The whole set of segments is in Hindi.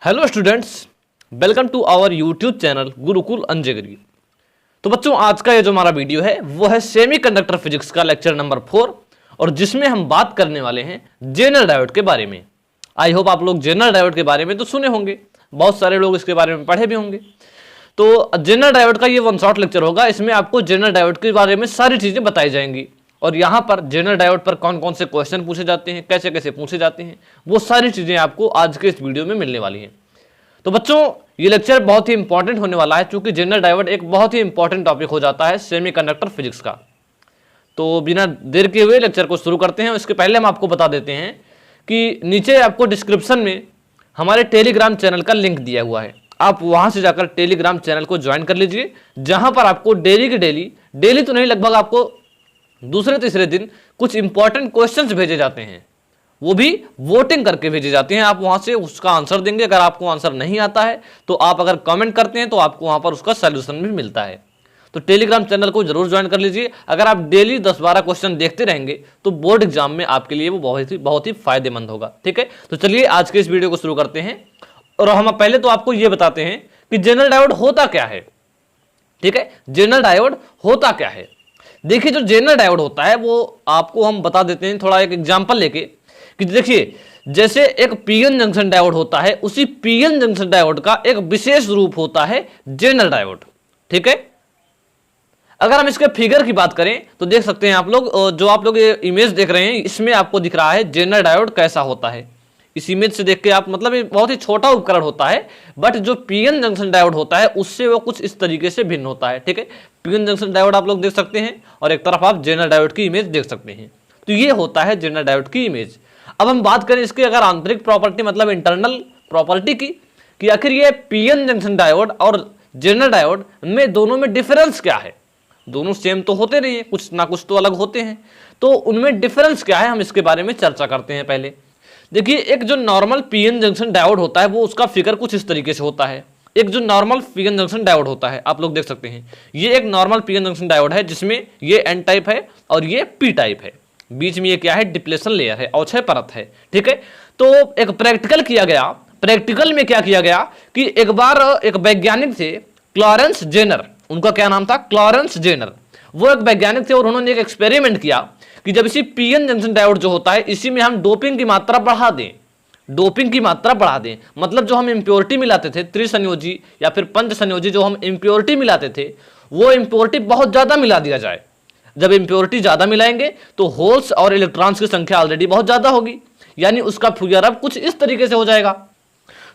Hello students, welcome to our YouTube channel Gurukul अंजेगरी। तो बच्चों, आज का ये जो हमारा वीडियो है वो है सेमीकंडक्टर फिजिक्स का लेक्चर नंबर 4 और जिसमें हम बात करने वाले हैं जेनर डायोड के बारे में। आई होप आप लोग जेनर डायोड के बारे में तो सुने होंगे, बहुत सारे लोग इसके बारे में पढ़े भी होंगे। तो जेनर डायोड का ये वन शॉट लेक्चर होगा, इसमें आपको जेनर डायोड के बारे में सारी चीजें बताई जाएंगी और यहाँ पर जेनर डायोड पर कौन कौन से क्वेश्चन पूछे जाते हैं, कैसे कैसे पूछे जाते हैं, वो सारी चीजें आपको आज के इस वीडियो में मिलने वाली हैं। तो बच्चों, ये लेक्चर बहुत ही इंपॉर्टेंट होने वाला है क्योंकि जेनर डायोड एक बहुत ही इंपॉर्टेंट टॉपिक हो जाता है सेमीकंडक्टर फिजिक्स का। तो बिना देर किए हुए लेक्चर को शुरू करते हैं। इसके पहले हम आपको बता देते हैं कि नीचे आपको डिस्क्रिप्शन में हमारे टेलीग्राम चैनल का लिंक दिया हुआ है, आप वहां से जाकर टेलीग्राम चैनल को ज्वाइन कर लीजिए, जहां पर आपको डेली की डेली तो नहीं, लगभग आपको दूसरे तीसरे दिन कुछ इंपॉर्टेंट क्वेश्चंस भेजे जाते हैं, वो भी वोटिंग करके भेजे जाते हैं। आप वहां से उसका आंसर देंगे। अगर आपको आंसर नहीं आता है तो आप अगर कमेंट करते हैं तो आपको वहां पर उसका सॉल्यूशन भी मिलता है। तो टेलीग्राम चैनल को जरूर ज्वाइन कर लीजिए। अगर आप डेली 10-12 क्वेश्चन देखते रहेंगे तो बोर्ड एग्जाम में आपके लिए वो बहुत ही फायदेमंद होगा। ठीक है, तो चलिए आज के इस वीडियो को शुरू करते हैं और हम पहले तो आपको ये बताते हैं कि जेनर डायोड होता क्या है। ठीक है, जेनर डायोड होता क्या है। देखिए, जो जेनर डायोड होता है वो आपको हम बता देते हैं थोड़ा एक एग्जांपल लेके कि देखिए, जैसे एक पीएन जंक्शन डायोड होता है, उसी पीएन जंक्शन डायोड का एक विशेष रूप होता है जेनर डायोड। ठीक है, अगर हम इसके फिगर की बात करें तो देख सकते हैं आप लोग, जो आप लोग ये इमेज देख रहे हैं इसमें आपको दिख रहा है जेनर डायोड कैसा होता है। इस इमेज से देख के आप, मतलब ये बहुत ही छोटा उपकरण होता है, बट जो पीएन जंक्शन डायोड होता है उससे वो कुछ इस तरीके से भिन्न होता है। ठीक है, पीएन जंक्शन डायोड आप लोग देख सकते हैं और एक तरफ आप जेनर डायोड की इमेज देख सकते हैं। तो ये होता है जेनर डायोड की इमेज। अब हम बात करें इसकी अगर आंतरिक प्रॉपर्टी, मतलब इंटरनल प्रॉपर्टी की, कि आखिर ये पीएन जंक्शन डायोड और जेनर डायोड में दोनों में डिफरेंस क्या है। दोनों सेम तो होते नहीं है, कुछ ना कुछ तो अलग होते हैं, तो उनमें डिफरेंस क्या है, हम इसके बारे में चर्चा करते हैं। पहले देखिए, एक जो नॉर्मल पीएन जंक्शन डायोड होता है वो उसका फिगर कुछ इस तरीके से होता है। एक जो नॉर्मल पीएन जंक्शन डायोड होता है आप लोग देख सकते हैं, ये एक नॉर्मल पीएन जंक्शन डायोड है जिसमें ये एन टाइप है और ये पी टाइप है। बीच में ये क्या है, डिप्लेशन लेयर है, अवक्षय परत है। ठीक है, तो एक प्रैक्टिकल किया गया। प्रैक्टिकल में क्या किया गया कि एक बार एक वैज्ञानिक थे क्लॉरेंस जेनर, उनका क्या नाम था, क्लॉरेंस जेनर। वो एक वैज्ञानिक थे और उन्होंने एक एक्सपेरिमेंट किया कि जब इसी पीएन जंक्शन डायोड जो होता है इसी में हम डोपिंग की मात्रा बढ़ा दें, डोपिंग की मात्रा बढ़ा दें, मतलब जो हम इम्प्योरिटी मिलाते थे, त्रिसंयोजी या फिर पंच संयोजी जो हम इम्प्योरिटी मिलाते थे, वो इम्प्योरिटी बहुत ज्यादा मिला दिया जाए। जब इम्प्योरिटी ज्यादा मिलाएंगे तो होल्स और इलेक्ट्रॉन्स की संख्या ऑलरेडी बहुत ज्यादा होगी, यानी उसका फिगर अब कुछ इस तरीके से हो जाएगा।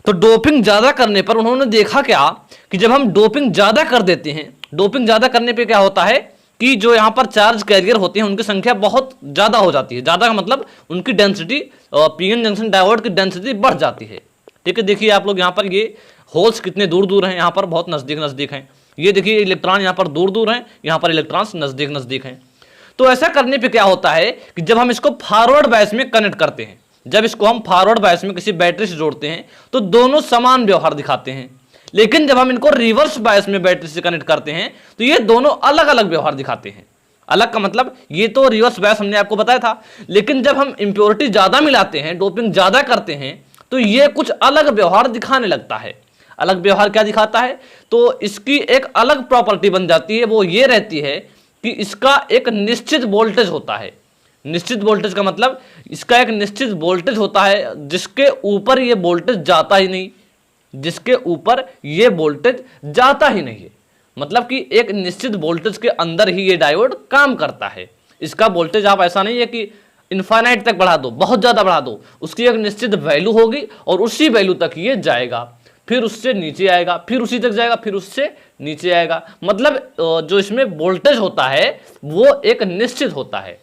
तो डोपिंग ज्यादा करने पर उन्होंने देखा क्या कि जब हम डोपिंग ज्यादा कर देते हैं, डोपिंग ज्यादा करने पे क्या होता है कि जो यहाँ पर चार्ज कैरियर होते हैं उनकी संख्या बहुत ज्यादा हो जाती है। ज्यादा का मतलब उनकी डेंसिटी, पीएन जंक्शन डायोड की डेंसिटी बढ़ जाती है। ठीक है, देखिए आप लोग यहाँ पर ये होल्स कितने दूर दूर हैं, यहाँ पर बहुत नजदीक नजदीक हैं। ये देखिए इलेक्ट्रॉन यहाँ पर दूर दूर हैं, यहाँ पर इलेक्ट्रॉन्स नजदीक नजदीक हैं। तो ऐसा करने पे क्या होता है कि जब हम इसको फॉरवर्ड बायस में कनेक्ट करते हैं, जब इसको हम फॉरवर्ड बायस में किसी बैटरी से जोड़ते हैं तो दोनों समान व्यवहार दिखाते हैं। लेकिन जब हम इनको रिवर्स बायस में बैटरी से कनेक्ट करते हैं तो ये दोनों अलग अलग व्यवहार दिखाते हैं। अलग का मतलब ये तो रिवर्स बायस हमने आपको बताया था, लेकिन जब हम इंप्योरिटी ज्यादा मिलाते हैं, डोपिंग ज्यादा करते हैं, तो ये कुछ अलग व्यवहार दिखाने लगता है। अलग व्यवहार क्या दिखाता है, तो इसकी एक अलग प्रॉपर्टी बन जाती है। वो ये रहती है कि इसका एक निश्चित वोल्टेज होता है। निश्चित वोल्टेज का मतलब इसका एक निश्चित वोल्टेज होता है जिसके ऊपर ये वोल्टेज जाता ही नहीं, जिसके ऊपर ये वोल्टेज जाता ही नहीं है। मतलब कि एक निश्चित वोल्टेज के अंदर ही ये डायोड काम करता है। इसका वोल्टेज आप ऐसा नहीं है कि इनफाइनाइट तक बढ़ा दो, बहुत ज्यादा बढ़ा दो, उसकी एक निश्चित वैल्यू होगी और उसी वैल्यू तक ये जाएगा, फिर उससे नीचे आएगा, फिर उसी तक जाएगा, फिर उससे नीचे आएगा। मतलब जो इसमें वोल्टेज होता है वो एक निश्चित होता है,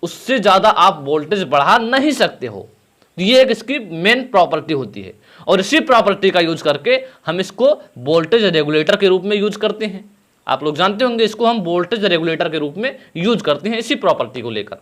उससे ज्यादा आप वोल्टेज बढ़ा नहीं सकते हो। ये एक इसकी मेन प्रॉपर्टी होती है और इसी प्रॉपर्टी का यूज करके हम इसको वोल्टेज रेगुलेटर के रूप में यूज करते हैं। आप लोग जानते होंगे इसको हम वोल्टेज रेगुलेटर के रूप में यूज करते हैं इसी प्रॉपर्टी को लेकर।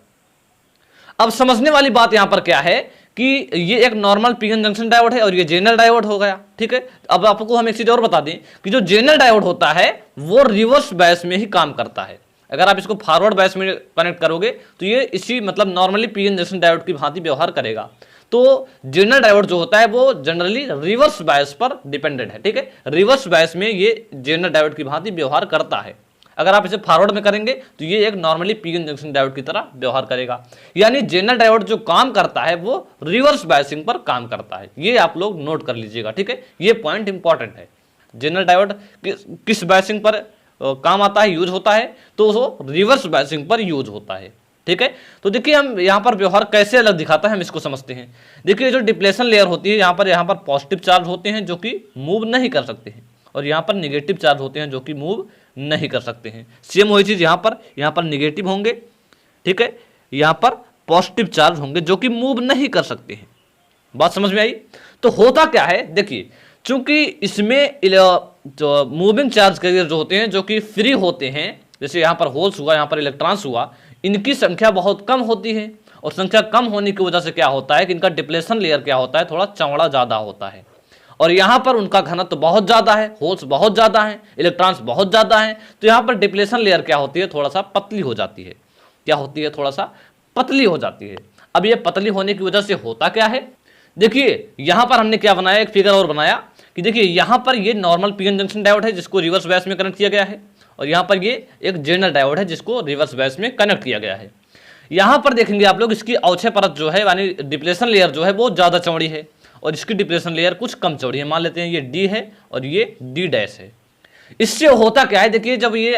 अब समझने वाली बात यहां पर क्या है कि ये एक नॉर्मल पीएन जंक्शन डायोड है और ये जेनर डायोड हो गया। ठीक है, अब आपको हम एक चीज और बता दें कि जो जेनर डायोड होता है वो रिवर्स बायस में ही काम करता है। अगर आप इसको फॉरवर्ड बायस में कनेक्ट करोगे तो ये इसी, मतलब नॉर्मली पीएन जंक्शन डायोड की भांति व्यवहार करेगा। तो जनरल डायोड जो होता है वो जनरली रिवर्स बायस पर डिपेंडेंट है, ठीक है। रिवर्स बायस में ये जनरल डायोड की भांति व्यवहार करता है। अगर आप इसे फॉरवर्ड में करेंगे तो ये एक नॉर्मली पीएन जंक्शन डायोड की तरह व्यवहार करेगा। यानी जनरल डायोड जो काम करता है वो रिवर्स बायसिंग पर काम करता है, ये आप लोग नोट कर लीजिएगा, ठीक है। ये पॉइंट इंपॉर्टेंट है। जनरल डायोड किस बायसिंग पर काम आता है, यूज होता है, तो वो रिवर्स बायसिंग पर यूज होता है, ठीक है। तो देखिए हम यहाँ पर व्यवहार कैसे अलग दिखाता है, हम इसको समझते हैं। देखिए जो डिप्लेशन लेयर होती है, यहाँ पर पॉजिटिव चार्ज होते हैं जो कि मूव नहीं कर सकते हैं, और यहाँ पर निगेटिव चार्ज होते हैं जो कि मूव नहीं कर सकते हैं। सेम वही चीज यहाँ पर निगेटिव होंगे, ठीक है, यहाँ पर पॉजिटिव चार्ज होंगे जो कि मूव नहीं कर सकते हैं। बात समझ में आई? तो होता क्या है, देखिए चूंकि इसमें जो मूविंग चार्ज कैरियर जो होते हैं जो कि फ्री होते हैं, जैसे यहाँ पर होल्स हुआ, यहाँ पर इलेक्ट्रॉन्स हुआ, इनकी संख्या बहुत कम होती है, और संख्या कम होने की वजह से क्या होता है कि इनका डिप्लेशन लेयर क्या होता है, थोड़ा चौड़ा ज्यादा होता है, और यहाँ पर उनका घनत्व तो बहुत ज्यादा है, होल्स बहुत ज्यादा हैं, इलेक्ट्रॉन्स बहुत ज्यादा हैं, तो यहाँ पर डिप्लेशन लेयर क्या होती है, थोड़ा सा पतली हो जाती है। क्या होती है? थोड़ा सा पतली हो जाती है। अब ये पतली होने की वजह से होता क्या है, देखिए यहाँ पर हमने क्या बनाया, एक फिगर और बनाया कि देखिए यहाँ पर ये नॉर्मल पीएन जंक्शन डायोड है जिसको रिवर्स बायस में कनेक्ट किया गया है, और यहाँ पर ये एक जनरल डायोड है जिसको रिवर्स बायस में कनेक्ट किया गया है। यहाँ पर देखेंगे आप लोग इसकी अवक्षय परत जो है यानी डिप्लेशन लेयर जो है वो ज्यादा चौड़ी है, और इसकी डिप्लेशन लेयर कुछ कम चौड़ी है। मान लेते हैं ये डी है और ये डी डैश है। इससे होता क्या है, देखिए जब ये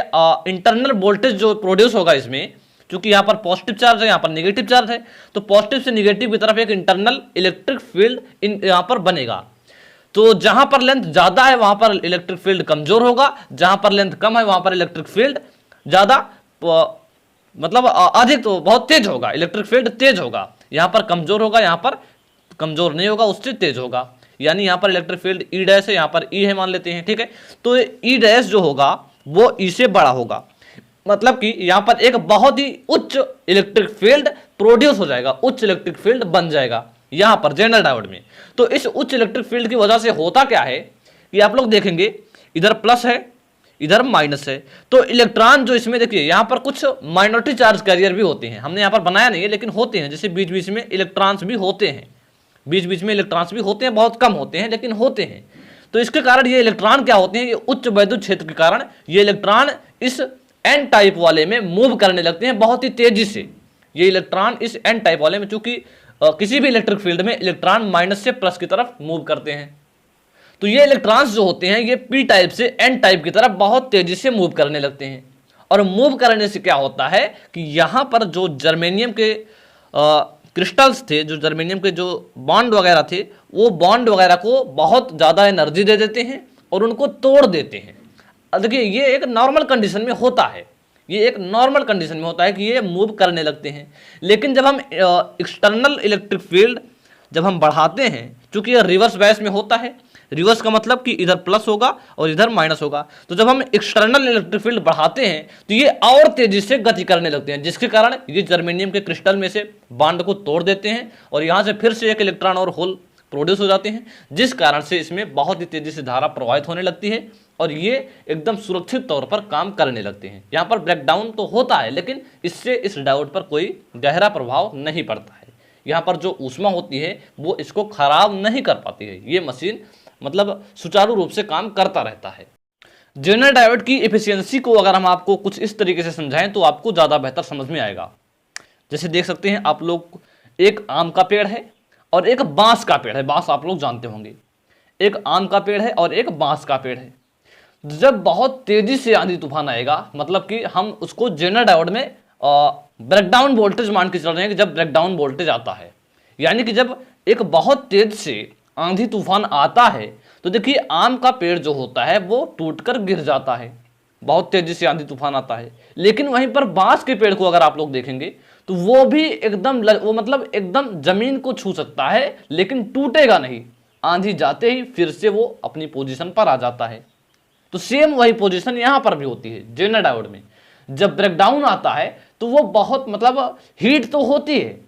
इंटरनल वोल्टेज जो प्रोड्यूस होगा इसमें, क्योंकि यहाँ पर पॉजिटिव चार्ज है, यहाँ पर नेगेटिव चार्ज है, तो पॉजिटिव से नेगेटिव की तरफ एक इंटरनल इलेक्ट्रिक फील्ड यहाँ पर बनेगा। तो जहां पर लेंथ ज्यादा है वहां पर इलेक्ट्रिक फील्ड कमजोर होगा, जहां पर लेंथ कम है वहां पर इलेक्ट्रिक फील्ड ज्यादा मतलब अधिक, तो बहुत तेज होगा, इलेक्ट्रिक फील्ड तेज होगा। यहाँ पर कमजोर होगा, यहाँ पर कमजोर नहीं होगा, उससे तेज होगा। यानी यहाँ पर इलेक्ट्रिक फील्ड ई डैश है, यहाँ पर ई है मान लेते हैं, ठीक है। तो ई डैश जो होगा वो ई से बड़ा होगा, मतलब कि यहाँ पर एक बहुत ही उच्च इलेक्ट्रिक फील्ड प्रोड्यूस हो जाएगा, उच्च इलेक्ट्रिक फील्ड बन जाएगा यहाँ पर जनरल डायोड में। तो इस उच्च इलेक्ट्रिक फील्ड की वजह से होता क्या है कि आप लोग देखेंगे इधर प्लस है, इधर माइनस है, तो इलेक्ट्रॉन जो इसमें देखिए यहाँ पर कुछ माइनॉरिटी चार्ज कैरियर भी होते हैं, हमने यहाँ पर बनाया नहीं है लेकिन होते हैं, जैसे बीच बीच में इलेक्ट्रॉन्स भी होते हैं, बीच बीच में इलेक्ट्रॉन्स भी होते हैं, बहुत कम होते हैं लेकिन होते हैं। तो इसके कारण ये इलेक्ट्रॉन क्या होते हैं, ये उच्च वैद्युत क्षेत्र के कारण ये इलेक्ट्रॉन इस एन टाइप वाले में मूव करने लगते हैं बहुत ही तेजी से। ये इलेक्ट्रॉन इस एन टाइप वाले में, चूंकि किसी भी इलेक्ट्रिक फील्ड में इलेक्ट्रॉन माइनस से प्लस की तरफ मूव करते हैं, तो ये इलेक्ट्रॉन्स जो होते हैं ये पी टाइप से एन टाइप की तरफ बहुत तेजी से मूव करने लगते हैं। और मूव करने से क्या होता है कि यहाँ पर जो जर्मेनियम के क्रिस्टल्स थे, जो जर्मेनियम के जो बॉन्ड वगैरह थे, वो बॉन्ड वगैरह को बहुत ज़्यादा एनर्जी दे देते हैं और उनको तोड़ देते हैं। देखिए ये एक नॉर्मल कंडीशन में होता है, ये एक नॉर्मल कंडीशन में होता है कि ये मूव करने लगते हैं। लेकिन जब हम एक्सटर्नल इलेक्ट्रिक फील्ड जब हम बढ़ाते हैं, क्योंकि ये रिवर्स बायस में होता है, रिवर्स का मतलब कि इधर प्लस होगा और इधर माइनस होगा, तो जब हम एक्सटर्नल इलेक्ट्रिक फील्ड बढ़ाते हैं तो ये और तेजी से गति करने लगते हैं, जिसके कारण ये जर्मेनियम के क्रिस्टल में से बॉन्ड को तोड़ देते हैं और यहाँ से फिर से एक इलेक्ट्रॉन और होल प्रोड्यूस हो जाते हैं, जिस कारण से इसमें बहुत ही तेजी से धारा प्रवाहित होने लगती है और ये एकदम सुरक्षित तौर पर काम करने लगते हैं। यहाँ पर ब्रेकडाउन तो होता है लेकिन इससे इस डायोड पर कोई गहरा प्रभाव नहीं पड़ता है। यहाँ पर जो ऊष्मा होती है वो इसको खराब नहीं कर पाती है, ये मशीन मतलब सुचारू रूप से काम करता रहता है। जनरल डायोड की एफिशिएंसी को अगर हम आपको कुछ इस तरीके से समझाएं तो आपको ज़्यादा बेहतर समझ में आएगा। जैसे देख सकते हैं आप लोग, एक आम का पेड़ है और एक बांस का पेड़ है, बांस आप लोग जानते होंगे, एक आम का पेड़ है और एक बांस का पेड़ है। जब बहुत तेजी से आंधी तूफान आएगा, मतलब कि हम उसको जनरल डायोड में ब्रेकडाउन वोल्टेज मान के चल रहे हैं कि जब ब्रेकडाउन वोल्टेज आता है, यानी कि जब एक बहुत तेज से आंधी तूफान आता है तो देखिए आम का पेड़ जो होता है वो टूटकर गिर जाता है, बहुत तेजी से आंधी तूफान आता है। लेकिन वहीं पर बांस के पेड़ को अगर आप लोग देखेंगे तो वो भी एकदम वो मतलब एकदम जमीन को छू सकता है लेकिन टूटेगा नहीं, आंधी जाते ही फिर से वो अपनी पोजीशन पर आ जाता है। तो सेम वही पोजीशन यहाँ पर भी होती है जनरल डायोड में। जब ब्रेकडाउन आता है तो वो बहुत मतलब हीट तो होती है,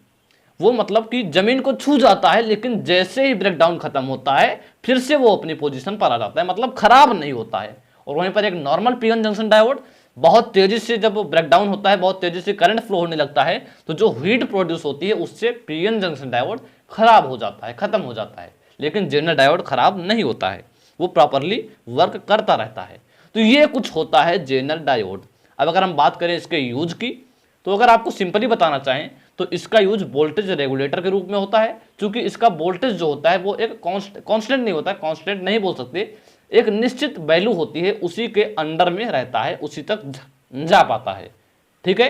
वो मतलब कि जमीन को छू जाता है, लेकिन जैसे ही ब्रेकडाउन खत्म होता है फिर से वो अपनी पोजीशन पर आ जाता है, मतलब खराब नहीं होता है। और वहीं पर एक नॉर्मल पीएन जंक्शन डायोड बहुत तेजी से जब ब्रेकडाउन होता है, बहुत तेजी से करंट फ्लो होने लगता है, तो जो हीट प्रोड्यूस होती है उससे पीएन जंक्शन डायोड खराब हो जाता है, खत्म हो जाता है। लेकिन जेनर डायोड खराब नहीं होता है, वो प्रॉपरली वर्क करता रहता है। तो ये कुछ होता है जेनर डायोड। अब अगर हम बात करें इसके यूज की, तो अगर आपको सिंपली बताना चाहें तो इसका यूज वोल्टेज रेगुलेटर के रूप में होता है। क्योंकि इसका वोल्टेज जो होता है वो एक कांस्टेंट नहीं होता है, कांस्टेंट नहीं बोल सकते, एक निश्चित वैल्यू होती है, उसी के अंडर में रहता है, उसी तक जा पाता है। ठीक है।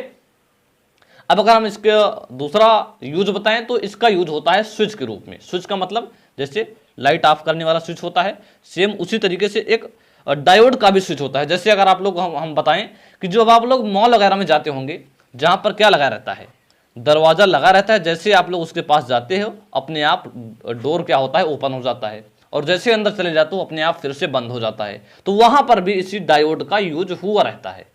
अब अगर हम इसका दूसरा यूज बताएं तो इसका यूज होता है स्विच के रूप में। स्विच का मतलब जैसे लाइट ऑफ करने वाला स्विच होता है, सेम उसी तरीके से एक डायोड का भी स्विच होता है। जैसे अगर आप लोग हम बताएं कि जो अब आप लोग मॉल वगैरह में जाते होंगे, जहां पर क्या लगा रहता है, दरवाजा लगा रहता है, जैसे आप लोग उसके पास जाते हो अपने आप डोर क्या होता है, ओपन हो जाता है, और जैसे अंदर चले जाते हो अपने आप फिर से बंद हो जाता है। तो वहां पर भी इसी डायोड का यूज हुआ रहता है।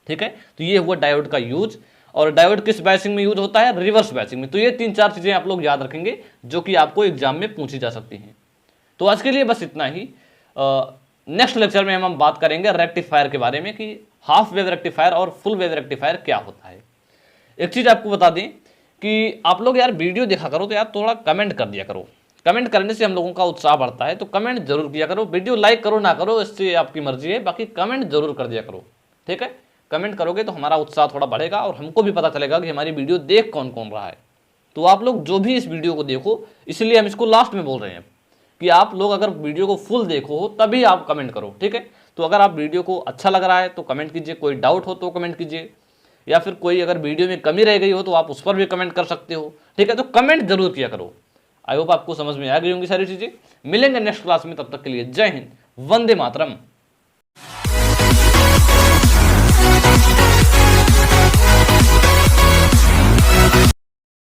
ठीक है। तो ये हुआ डायोड का यूज। और डायोड किस बायसिंग में यूज होता है, रिवर्स बायसिंग में। तो ये 3-4 चीजें आप लोग याद रखेंगे जो कि आपको एग्जाम में पूछी जा सकती हैं। तो आज के लिए बस इतना ही। नेक्स्ट लेक्चर में हम बात करेंगे रेक्टिफायर के बारे में कि हाफ वेव रेक्टिफायर और फुल वेव रेक्टिफायर क्या होता है। एक चीज आपको बता दें कि आप लोग यार वीडियो देखा करो तो यार थोड़ा कमेंट कर दिया करो। कमेंट करने से हम लोगों का उत्साह बढ़ता है, तो कमेंट जरूर किया करो। वीडियो लाइक करो ना करो इससे आपकी मर्जी है, बाकी कमेंट जरूर कर दिया करो। ठीक है। कमेंट करोगे तो हमारा उत्साह थोड़ा बढ़ेगा और हमको भी पता चलेगा कि हमारी वीडियो देख कौन कौन रहा है। तो आप लोग जो भी इस वीडियो को देखो, इसलिए हम इसको लास्ट में बोल रहे हैं कि आप लोग अगर वीडियो को फुल देखो तभी आप कमेंट करो। ठीक है। तो अगर आप वीडियो को अच्छा लग रहा है तो कमेंट कीजिए, कोई डाउट हो तो कमेंट कीजिए, या फिर कोई अगर वीडियो में कमी रह गई हो तो आप उस पर भी कमेंट कर सकते हो। ठीक है। तो कमेंट जरूर किया करो। आई होप आपको समझ में आ गई होंगी सारी चीजें। मिलेंगे नेक्स्ट क्लास में, तब तक के लिए जय हिंद, वंदे मातरम।